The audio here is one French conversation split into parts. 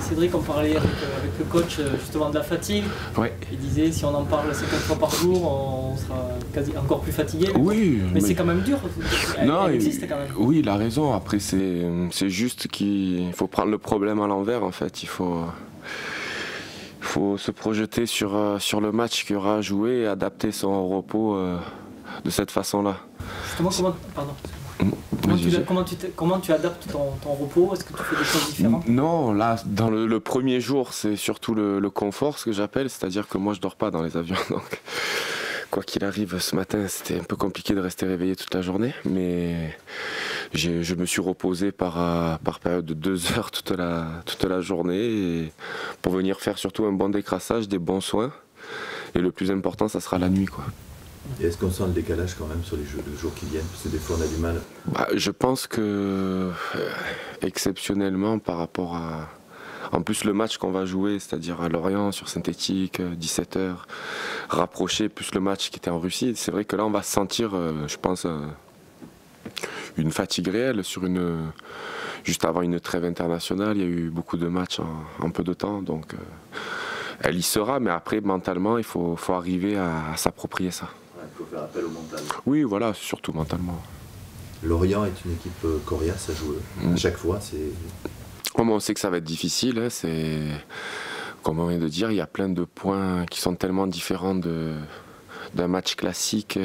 Cédric, on parlait avec le coach justement de la fatigue. Ouais. Il disait si on en parle 50 fois par jour, on sera quasi encore plus fatigué. Oui. Mais c'est quand même dur. Non, Elle existe quand même. Oui, il a raison. Après, c'est juste qu'il faut prendre le problème à l'envers en fait. Il faut se projeter sur le match qu'il y aura à jouer et adapter son repos de cette façon-là. Justement, comment tu adaptes ton repos? Est-ce que tu fais des choses différentes? Non, là, dans le premier jour, c'est surtout le confort, ce que j'appelle, c'est-à-dire que moi, je dors pas dans les avions. Donc, quoi qu'il arrive, ce matin, c'était un peu compliqué de rester réveillé toute la journée, mais je me suis reposé par période de 2 heures toute la journée et pour venir faire surtout un bon décrassage, des bons soins. Et le plus important, ça sera la nuit, quoi. Et est-ce qu'on sent le décalage quand même sur les jours qui viennent? Parce que des fois on a du mal. Je pense que exceptionnellement par rapport à... En plus le match qu'on va jouer, c'est-à-dire à Lorient sur synthétique, 17h, rapproché, plus le match qui était en Russie, c'est vrai que là on va sentir, je pense, une fatigue réelle juste avant une trêve internationale. Il y a eu beaucoup de matchs en peu de temps, donc elle y sera, mais après mentalement il faut arriver à s'approprier ça. Il faut faire appel au mental. Oui, voilà, surtout mentalement. Lorient est une équipe coriace à jouer. À chaque fois, c'est... On sait que ça va être difficile. Hein, comme on vient de dire, il y a plein de points qui sont tellement différents d'un match classique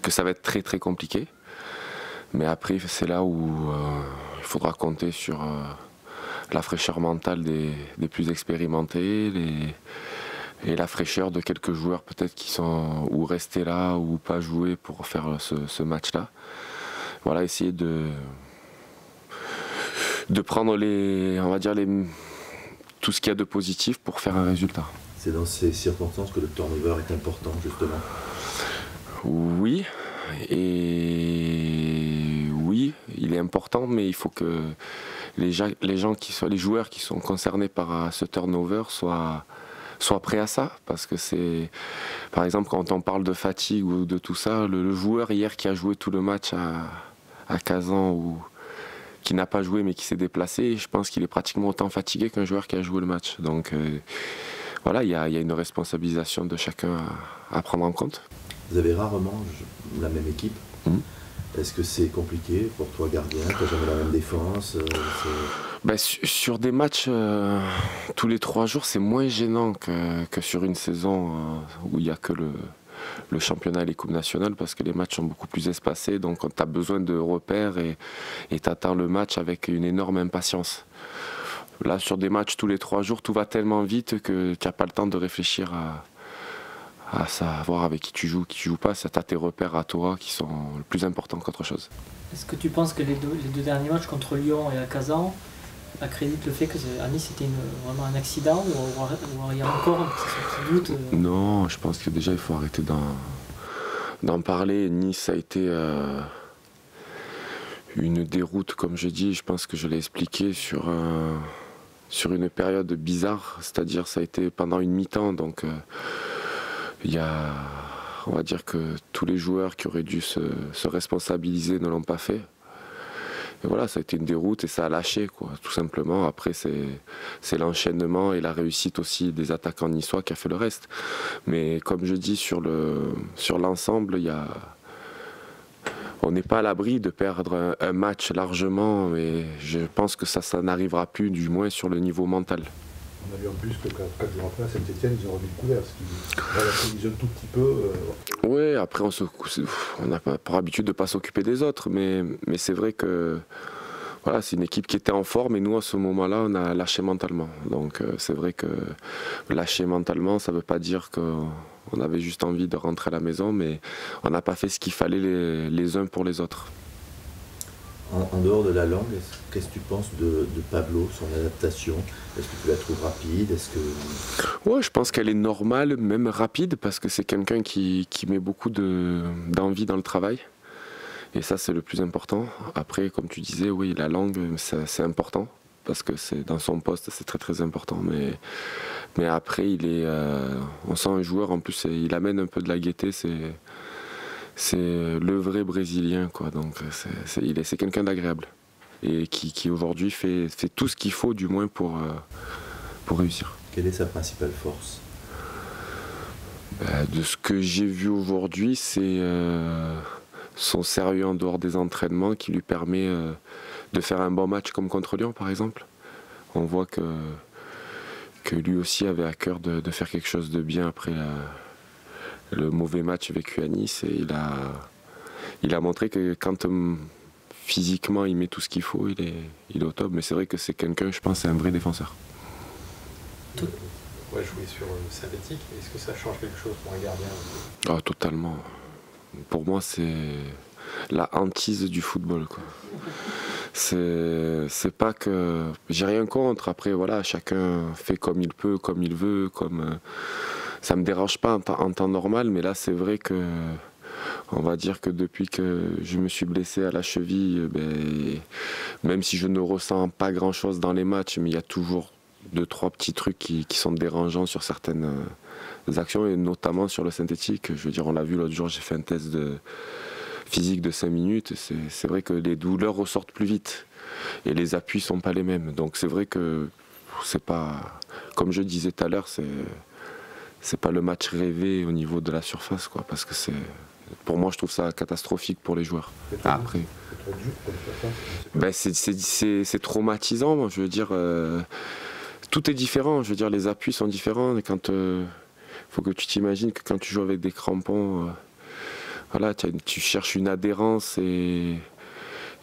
que ça va être très très compliqué. Mais après, c'est là où il faudra compter sur la fraîcheur mentale des plus expérimentés, et la fraîcheur de quelques joueurs peut-être qui sont ou restés là ou pas joués pour faire ce match-là. Voilà, essayer de prendre tout ce qu'il y a de positif pour faire un résultat. C'est dans ces circonstances que le turnover est important, justement. Oui, il est important, mais il faut que les joueurs qui sont concernés par ce turnover soient prêts à ça, parce que c'est, par exemple, quand on parle de fatigue ou de tout ça, le joueur hier qui a joué tout le match à Kazan ou qui n'a pas joué mais qui s'est déplacé, je pense qu'il est pratiquement autant fatigué qu'un joueur qui a joué le match. Donc voilà, il y a une responsabilisation de chacun à prendre en compte. Vous avez rarement la même équipe. Est-ce que c'est compliqué pour toi, gardien? Tu n'as jamais la même défense? Sur des matchs tous les 3 jours, c'est moins gênant que sur une saison où il n'y a que le championnat et les coupes nationales, parce que les matchs sont beaucoup plus espacés, donc tu as besoin de repères et tu attends le match avec une énorme impatience. Là, sur des matchs tous les 3 jours, tout va tellement vite que tu n'as pas le temps de réfléchir à savoir avec qui tu joues pas. Tu as tes repères à toi qui sont le plus importants qu'autre chose. Est-ce que tu penses que les deux derniers matchs contre Lyon et à Kazan accréditent le fait que à Nice c'était vraiment un accident, ou il y a encore un petit doute? Non, je pense que déjà il faut arrêter d'en parler. Nice a été une déroute, comme je dis. Je pense que je l'ai expliqué sur une période bizarre, c'est-à-dire ça a été pendant une mi-temps, donc on va dire que tous les joueurs qui auraient dû se responsabiliser ne l'ont pas fait. Et voilà, ça a été une déroute et ça a lâché, quoi, tout simplement. Après, c'est l'enchaînement et la réussite aussi des attaquants niçois qui a fait le reste. Mais comme je dis, sur l'ensemble, on n'est pas à l'abri de perdre un match largement, mais je pense que ça n'arrivera plus, du moins sur le niveau mental. On a vu en plus que quand ils rentraient à Saint-Etienne, ils ont remis le couvert, ce qui relativise un tout petit peu. Oui, après on n'a pas pour habitude de ne pas s'occuper des autres, mais c'est vrai que voilà, c'est une équipe qui était en forme et nous à ce moment-là on a lâché mentalement. Donc c'est vrai que lâcher mentalement, ça ne veut pas dire qu'on avait juste envie de rentrer à la maison, mais on n'a pas fait ce qu'il fallait les uns pour les autres. En dehors de la langue, qu'est-ce que tu penses de Pablo, son adaptation? Est-ce que tu la trouves rapide? Ouais, je pense qu'elle est normale, même rapide, parce que c'est quelqu'un qui met beaucoup d'envie dans le travail. Et ça, c'est le plus important. Après, comme tu disais, oui, la langue, c'est important, parce que dans son poste, c'est très très important. Mais après, on sent un joueur, en plus, il amène un peu de la gaieté. C'est le vrai Brésilien, quoi. Donc c'est quelqu'un d'agréable. et qui aujourd'hui fait tout ce qu'il faut du moins pour réussir. Quelle est sa principale force? De ce que j'ai vu aujourd'hui, c'est son sérieux en dehors des entraînements qui lui permet de faire un bon match comme contre Lyon par exemple. On voit que lui aussi avait à cœur de faire quelque chose de bien après le mauvais match vécu à Nice, et il a montré que quand physiquement il met tout ce qu'il faut, il est au top. Mais c'est vrai que c'est quelqu'un, je pense, c'est un vrai défenseur. Ouais, jouer sur synthétique, est-ce que ça change quelque chose pour un gardien? Ah, totalement. Pour moi, c'est la hantise du football, quoi. C'est pas que j'ai rien contre. Après, voilà, chacun fait comme il peut, comme il veut, ça me dérange pas en temps normal. Mais là, c'est vrai que on va dire que depuis que je me suis blessé à la cheville, même si je ne ressens pas grand-chose dans les matchs, mais il y a toujours 2-3 petits trucs qui sont dérangeants sur certaines actions, et notamment sur le synthétique. Je veux dire, on l'a vu l'autre jour, j'ai fait un test physique de 5 minutes. C'est vrai que les douleurs ressortent plus vite et les appuis sont pas les mêmes. Donc c'est vrai que c'est pas, comme je disais tout à l'heure, c'est pas le match rêvé au niveau de la surface, quoi, parce que pour moi, je trouve ça catastrophique pour les joueurs. Après, c'est traumatisant. Je veux dire, tout est différent. Je veux dire, les appuis sont différents. Quand faut que tu t'imagines que quand tu joues avec des crampons, voilà, tu cherches une adhérence et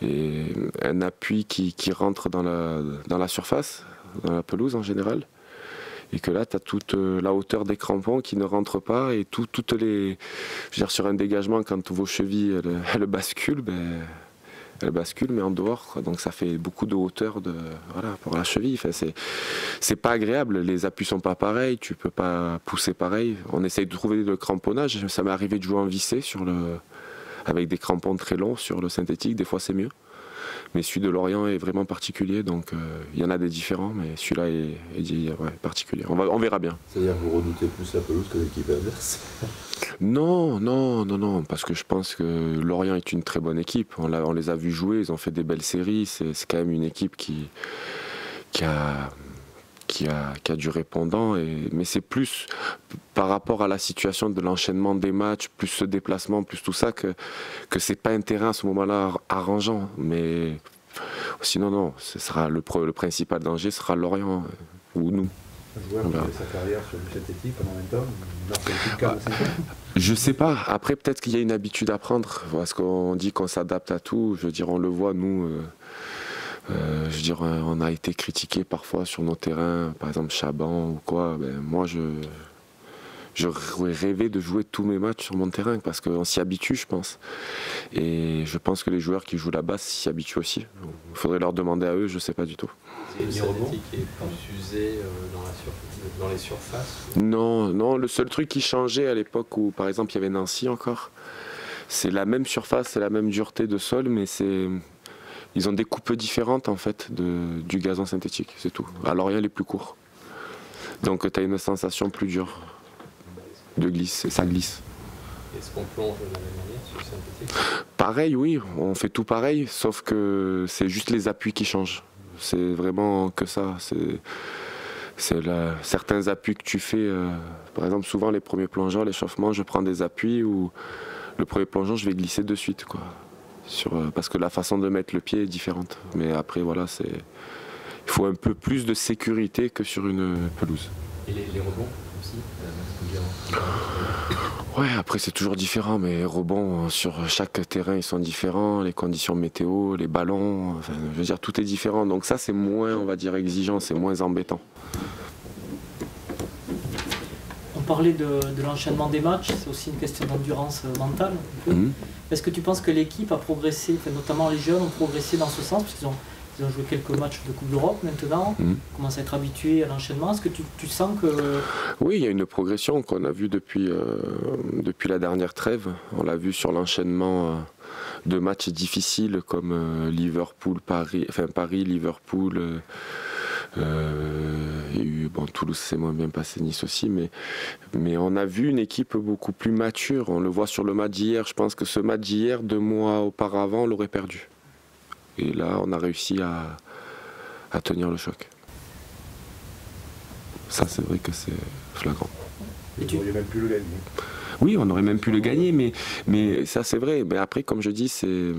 un appui qui rentre dans la surface, dans la pelouse en général. Et que là, tu as toute la hauteur des crampons qui ne rentre pas, et toutes les... Je veux dire, sur un dégagement, quand vos chevilles elles basculent, elles basculent, mais en dehors, quoi. Donc ça fait beaucoup de hauteur pour la cheville. Enfin, c'est pas agréable, les appuis sont pas pareils, tu peux pas pousser pareil. On essaye de trouver le cramponnage. Ça m'est arrivé de jouer en vissé avec des crampons très longs sur le synthétique, des fois c'est mieux. Mais celui de Lorient est vraiment particulier, donc il y en a des différents, mais celui-là est particulier. On verra bien. C'est-à-dire que vous redoutez plus la pelouse que l'équipe adverse? Non, parce que je pense que Lorient est une très bonne équipe. On les a vus jouer, ils ont fait des belles séries. C'est quand même une équipe qui a du répondant, mais c'est plus par rapport à la situation de l'enchaînement des matchs, plus ce déplacement, plus tout ça, que c'est pas un terrain à ce moment-là arrangeant. Mais sinon, non, ce sera le principal danger sera Lorient ou nous. Un joueur qui fait sa carrière sur du synthétique pendant 20 ans, il marque une carte de 5 ans. Je sais pas, après peut-être qu'il y a une habitude à prendre, parce qu'on dit qu'on s'adapte à tout. Je veux dire, on le voit, nous... je veux dire, on a été critiqué parfois sur nos terrains, par exemple Chaban ou quoi. Moi, j'aurais rêvé de jouer tous mes matchs sur mon terrain, parce qu'on s'y habitue, je pense. Et je pense que les joueurs qui jouent là-bas s'y habituent aussi. Il faudrait leur demander à eux, je sais pas du tout. Le synthétique est plus usé dans les surfaces? Non, le seul truc qui changeait à l'époque où, par exemple, il y avait Nancy encore, c'est la même surface, c'est la même dureté de sol, mais ils ont des coupes différentes en fait du gazon synthétique, c'est tout. À Lorient, il est plus court. Donc tu as une sensation plus dure de glisse, et ça glisse. Est-ce qu'on plonge de la même manière sur le synthétique? Pareil, oui, on fait tout pareil, sauf que c'est juste les appuis qui changent. C'est vraiment que ça. Certains appuis que tu fais, par exemple, souvent les premiers plongeons, l'échauffement, je prends des appuis où le premier plongeon, je vais glisser de suite, quoi. Parce que la façon de mettre le pied est différente. Mais après, voilà, il faut un peu plus de sécurité que sur une pelouse. Et les rebonds aussi? Ouais, après c'est toujours différent, mais les rebonds sur chaque terrain ils sont différents, les conditions météo, les ballons, enfin, je veux dire, tout est différent. Donc ça c'est moins, on va dire, exigeant, c'est moins embêtant. On parlait de l'enchaînement des matchs, c'est aussi une question d'endurance mentale. Est-ce que tu penses que l'équipe a progressé, enfin, notamment les jeunes ont progressé dans ce sens, puisqu'ils ont joué quelques matchs de Coupe d'Europe maintenant, commencent à être habitués à l'enchaînement. Est-ce que tu sens que... Oui, il y a une progression qu'on a vue depuis la dernière trêve. On l'a vu sur l'enchaînement de matchs difficiles comme Liverpool-Paris, enfin Paris-Liverpool. Il y a eu, Toulouse s'est moins bien passé, Nice aussi, mais on a vu une équipe beaucoup plus mature. On le voit sur le match d'hier. Je pense que ce match d'hier, 2 mois auparavant, on l'aurait perdu. Et là, on a réussi à tenir le choc. Ça, c'est vrai que c'est flagrant. Et tu n'aurais même pu le gagner. Oui, on aurait même pu le gagner, mais ça, c'est vrai. Mais après, comme je dis, c'est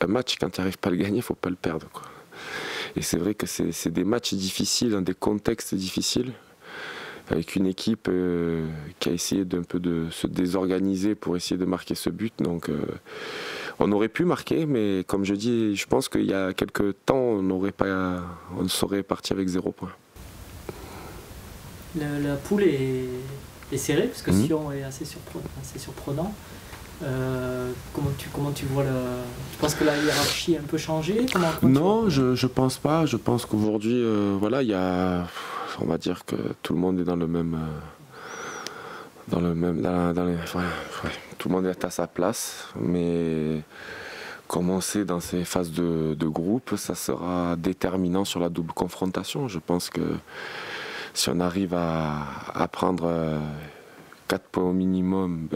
un match, quand tu n'arrives pas à le gagner, il ne faut pas le perdre, quoi. Et c'est vrai que c'est des matchs difficiles, dans des contextes difficiles, avec une équipe qui a essayé d'un peu de se désorganiser pour essayer de marquer ce but. Donc on aurait pu marquer, mais comme je dis, je pense qu'il y a quelques temps, on serait parti avec 0 point. La poule est serrée, parce que Sion est assez surprenant. Comment tu vois tu penses que la hiérarchie a un peu changé? Non, je pense pas. Je pense qu'aujourd'hui, voilà, on va dire que tout le monde est dans le même, tout le monde est à sa place, mais comme on sait, dans ces phases de groupe, ça sera déterminant sur la double confrontation. Je pense que si on arrive à prendre 4 points au minimum,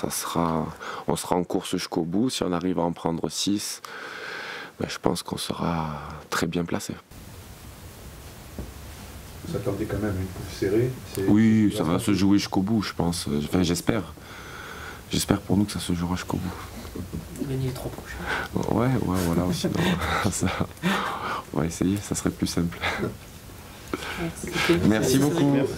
on sera en course jusqu'au bout. Si on arrive à en prendre 6, je pense qu'on sera très bien placé. Vous attendez quand même une poule serrée? Oui, ça va se jouer jusqu'au bout, je pense. Enfin, j'espère. J'espère pour nous que ça se jouera jusqu'au bout. Gagner les 3 prochains. Ouais, voilà aussi. On va essayer, ça serait plus simple. Merci beaucoup. Merci.